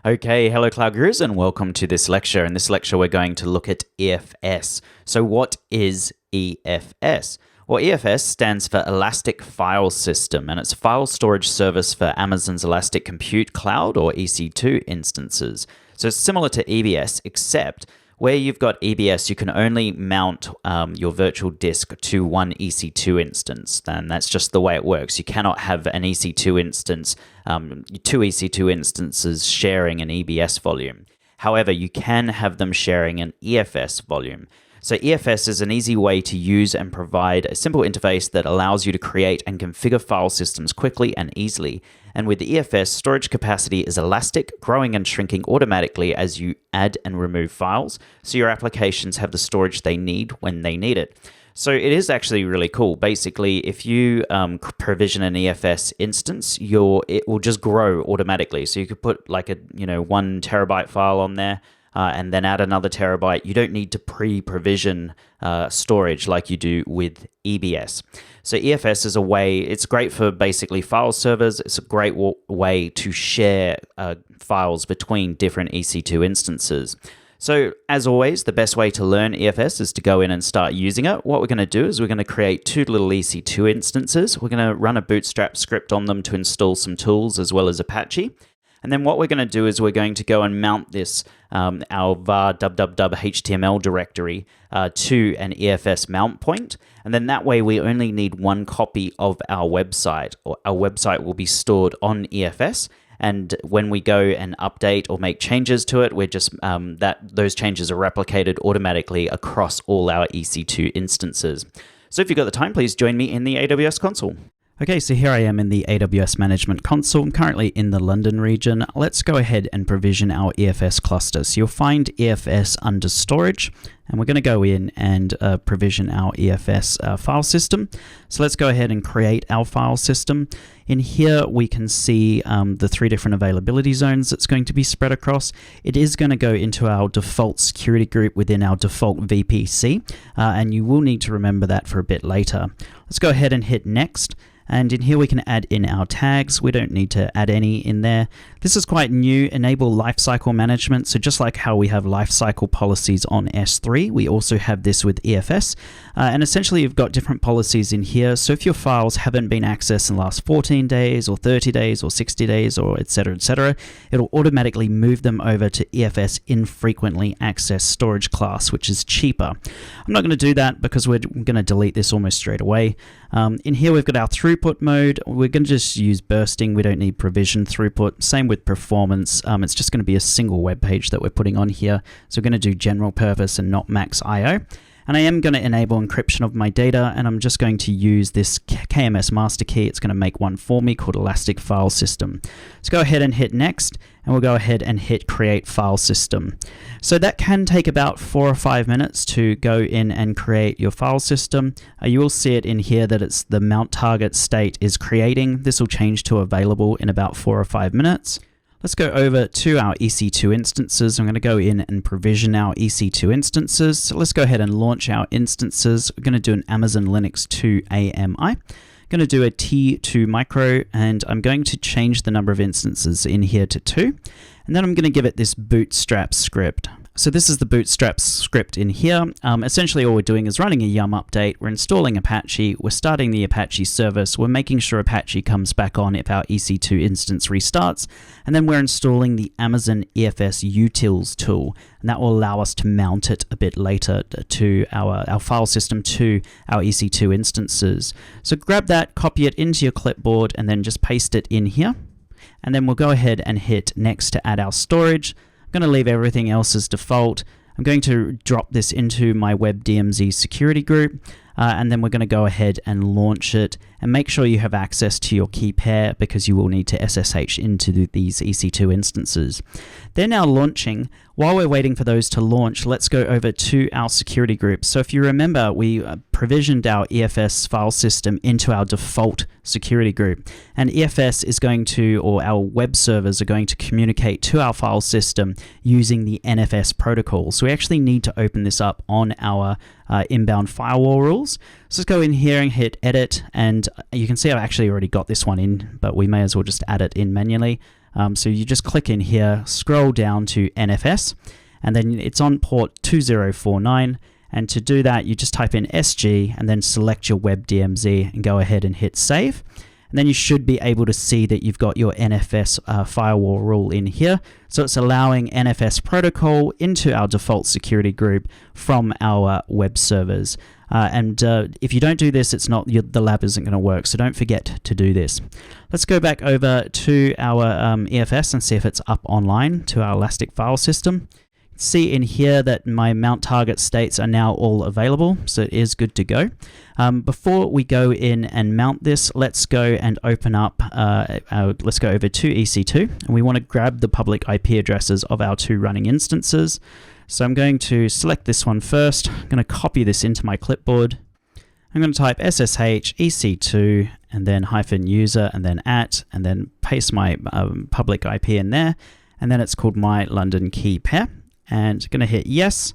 Okay, hello Cloud Gurus and welcome to this lecture. In this lecture we're going to look at EFS. So what is EFS? Well, EFS stands for Elastic File System, and it's a file storage service for Amazon's Elastic Compute Cloud or EC2 instances. So it's similar to EBS, except where you've got EBS, you can only mount your virtual disk to one EC2 instance, and that's just the way it works. You cannot have an EC2 instance, two EC2 instances sharing an EBS volume. However, you can have them sharing an EFS volume. So EFS is an easy way to use and provide a simple interface that allows you to create and configure file systems quickly and easily. And with EFS, storage capacity is elastic, growing and shrinking automatically as you add and remove files, so your applications have the storage they need when they need it. So it is actually really cool. Basically, if you provision an EFS instance, it will just grow automatically. So you could put like a 1 terabyte file on there, and then add another terabyte. You don't need to pre-provision storage like you do with EBS. So EFS is a way, it's great for basically file servers. It's a great way to share files between different EC2 instances. So as always, the best way to learn EFS is to go in and start using it. What we're going to do is we're going to create two little EC2 instances. We're going to run a Bootstrap script on them to install some tools as well as Apache. And then what we're going to do is we're going to go and mount this, our var www HTML directory to an EFS mount point. And then that way we only need one copy of our website, or our website will be stored on EFS. And when we go and update or make changes to it, we're just those changes are replicated automatically across all our EC2 instances. So if you've got the time, please join me in the AWS console. Okay, so here I am in the AWS Management Console. I'm currently in the London region. Let's go ahead and provision our EFS cluster. So you'll find EFS under storage, and we're going to go in and provision our EFS file system. So let's go ahead and create our file system. In here, we can see the 3 different availability zones that's going to be spread across. It is going to go into our default security group within our default VPC, and you will need to remember that for a bit later. Let's go ahead and hit next. And in here we can add in our tags. We don't need to add any in there. This is quite new, enable lifecycle management. So just like how we have lifecycle policies on S3, we also have this with EFS. And essentially you've got different policies in here. So if your files haven't been accessed in the last 14 days or 30 days or 60 days or etc., it'll automatically move them over to EFS infrequently accessed storage class, which is cheaper. I'm not going to do that because we're going to delete this almost straight away. In here we've got our throughput mode. We're going to just use bursting. We don't need provision throughput. Same with performance. It's just going to be a single web page that we're putting on here. So we're going to do general purpose and not max IO. And I am going to enable encryption of my data, and I'm just going to use this KMS master key. It's going to make one for me called Elastic File System. Let's go ahead and hit next, and we'll go ahead and hit create file system. So that can take about 4 or 5 minutes to go in and create your file system. You will see it in here that it's the mount target state is creating. This will change to available in about 4 or 5 minutes. Let's go over to our EC2 instances. I'm going to go in and provision our EC2 instances. So let's go ahead and launch our instances. We're going to do an Amazon Linux 2 AMI. I'm going to do a T2 micro, and I'm going to change the number of instances in here to 2. And then I'm going to give it this Bootstrap script. So this is the Bootstrap script in here. Essentially all we're doing is running a yum update. We're installing Apache. We're starting the Apache service. We're making sure Apache comes back on if our EC2 instance restarts. And then we're installing the Amazon EFS utils tool. And that will allow us to mount it a bit later to our file system to our EC2 instances. So grab that, copy it into your clipboard, and then just paste it in here. And then we'll go ahead and hit next to add our storage. I'm going to leave everything else as default. I'm going to drop this into my WebDMZ security group, and then we're going to go ahead and launch it, and make sure you have access to your key pair because you will need to SSH into these EC2 instances. They're now launching. While we're waiting for those to launch, let's go over to our security group. So if you remember, we provisioned our EFS file system into our default security group, and EFS is going to, or our web servers are going to communicate to our file system using the NFS protocol. So we actually need to open this up on our inbound firewall rules. So let's go in here and hit edit, and you can see I've actually already got this one in, but we may as well just add it in manually. So you just click in here, scroll down to NFS, and then it's on port 2049. And to do that, you just type in SG and then select your WebDMZ and go ahead and hit save. And then you should be able to see that you've got your NFS firewall rule in here. So it's allowing NFS protocol into our default security group from our web servers. And if you don't do this, the lab isn't going to work. So don't forget to do this. Let's go back over to our EFS and see if it's up online to our Elastic file system. See in here that my mount target states are now all available, so it is good to go. Before we go in and mount this, let's go and open up, let's go over to EC2, and we want to grab the public IP addresses of our 2 running instances. So I'm going to select this one first. I'm going to copy this into my clipboard. I'm going to type SSH EC2 and then -user and then @ and then paste my public IP in there, and then it's called my London key pair. And I'm going to hit yes,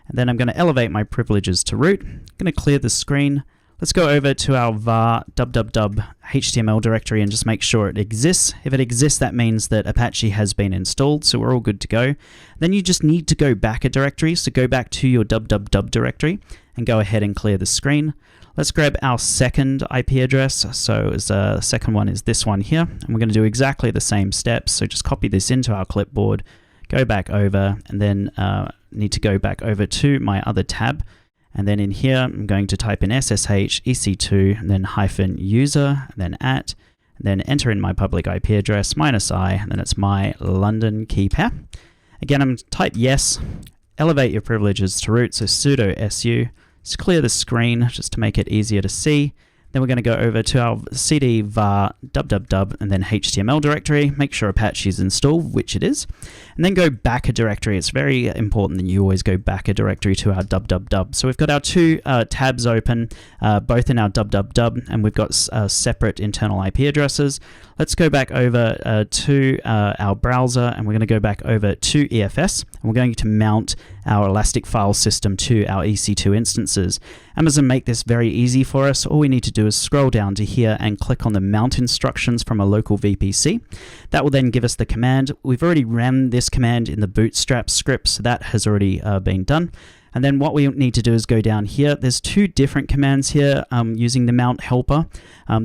and then I'm going to elevate my privileges to root. I'm going to clear the screen. Let's go over to our var www HTML directory and just make sure it exists. If it exists, that means that Apache has been installed, so we're all good to go. Then you just need to go back a directory, so go back to your www directory and go ahead and clear the screen. Let's grab our second IP address. So the second one is this one here, and we're going to do exactly the same steps. So just copy this into our clipboard, go back over, and then need to go back over to my other tab. And then in here, I'm going to type in SSH EC2, and then -user, and then @ and then enter in my public IP address, -i, and then it's my London key pair. Again, I'm going to type yes, elevate your privileges to root, so sudo su, just clear the screen just to make it easier to see. Then we're going to go over to our cd var www and then HTML directory, make sure Apache is installed, which it is, and then go back a directory. It's very important that you always go back a directory to our www. So we've got our 2 tabs open, both in our www, and we've got separate internal IP addresses. Let's go back over to our browser, and we're going to go back over to EFS, and we're going to mount our Elastic file system to our EC2 instances. Amazon make this very easy for us. All we need to do is scroll down to here and click on the mount instructions from a local VPC. That will then give us the command. We've already ran this command in the Bootstrap script, so that has already been done. And then what we need to do is go down here. There's 2 different commands here using the mount helper.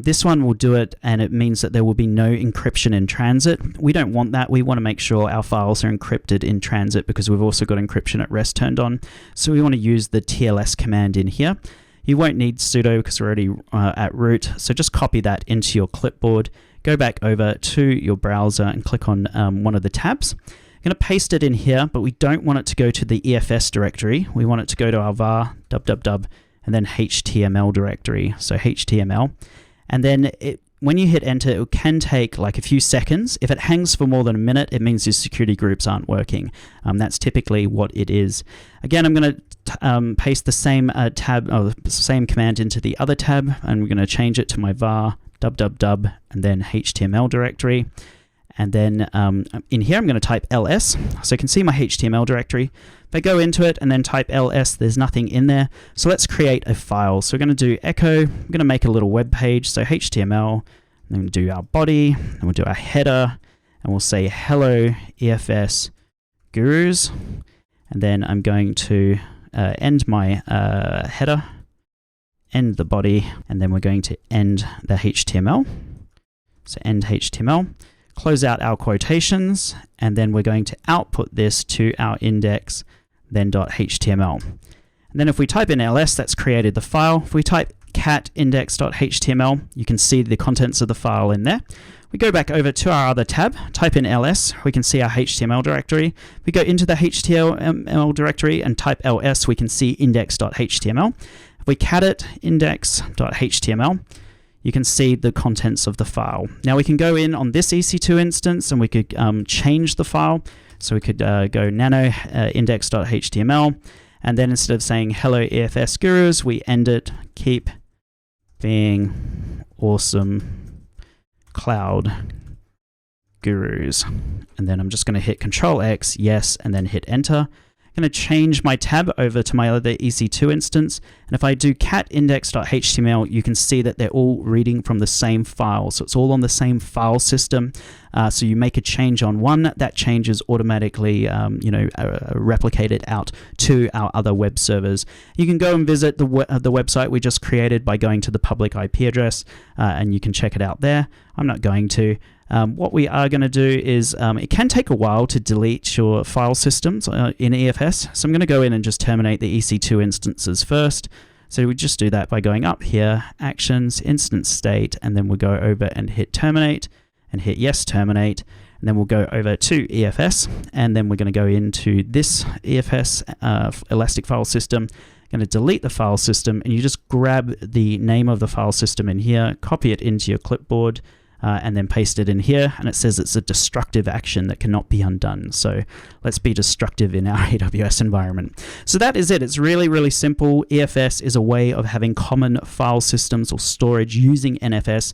This one will do it, and it means that there will be no encryption in transit. We don't want that. We want to make sure our files are encrypted in transit because we've also got encryption at rest turned on. So we want to use the TLS command in here. You won't need sudo because we're already at root. So just copy that into your clipboard, go back over to your browser and click on one of the tabs. I'm going to paste it in here, but we don't want it to go to the EFS directory. We want it to go to our var www and then HTML directory. So HTML. And then when you hit enter, it can take like a few seconds. If it hangs for more than a minute, it means your security groups aren't working. That's typically what it is. Again, I'm going to paste the same tab or the same command into the other tab, and we're going to change it to my var www and then HTML directory. And then in here, I'm going to type ls. So you can see my HTML directory. If I go into it and then type ls, there's nothing in there. So let's create a file. So we're going to do echo. I'm going to make a little web page. So HTML, and then do our body, and we'll do our header, and we'll say hello EFS gurus. And then I'm going to end my header, end the body, and then we're going to end the HTML. So end HTML. Close out our quotations, and then we're going to output this to our index, then .html. And then if we type in ls, that's created the file. If we type cat index.html, you can see the contents of the file in there. We go back over to our other tab, type in ls, we can see our HTML directory. We go into the HTML directory and type ls, we can see index.html. If we cat it, index.html, you can see the contents of the file. Now we can go in on this EC2 instance and we could change the file. So we could go nano index.html, and then instead of saying hello EFS gurus, we end it, keep being awesome cloud gurus. And then I'm just going to hit Control X, yes, and then hit enter. I'm going to change my tab over to my other EC2 instance. And if I do cat index.html, you can see that they're all reading from the same file. So it's all on the same file system. So you make a change on one, that change is automatically replicated out to our other web servers. You can go and visit the website we just created by going to the public IP address, and you can check it out there. I'm not going to. What we are going to do is, it can take a while to delete your file systems in EFS. So I'm going to go in and just terminate the EC2 instances first. So we just do that by going up here, Actions, Instance State, and then we'll go over and hit Terminate, and hit Yes, Terminate. And then we'll go over to EFS, and then we're going to go into this EFS Elastic File System. Going to delete the file system, and you just grab the name of the file system in here, copy it into your clipboard, and then paste it in here, and it says it's a destructive action that cannot be undone. So let's be destructive in our AWS environment. So that is it. It's really, really simple. EFS is a way of having common file systems or storage using NFS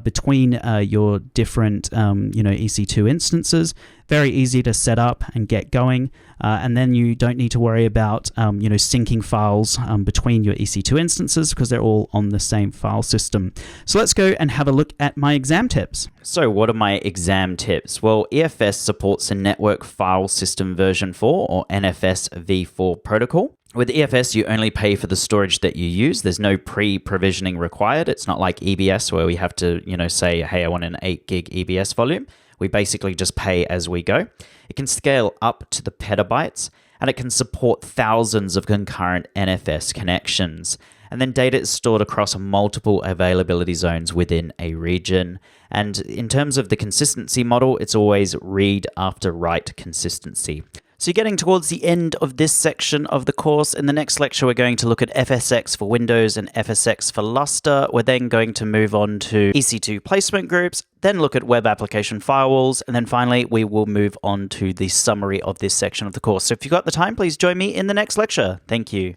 between your different EC2 instances. Very easy to set up and get going, and then you don't need to worry about syncing files between your EC2 instances because they're all on the same file system. So let's go and have a look at my exam tips. So what are my exam tips? Well, EFS supports a Network File System version 4 or NFS v4 protocol. With EFS, you only pay for the storage that you use. There's no pre-provisioning required. It's not like EBS where we have to, say, hey, I want an 8 gig EBS volume. We basically just pay as we go. It can scale up to the petabytes, and it can support thousands of concurrent NFS connections. And then data is stored across multiple availability zones within a region. And in terms of the consistency model, it's always read after write consistency. So you're getting towards the end of this section of the course. In the next lecture, we're going to look at FSX for Windows and FSX for Lustre. We're then going to move on to EC2 placement groups, then look at web application firewalls, and then finally, we will move on to the summary of this section of the course. So if you've got the time, please join me in the next lecture. Thank you.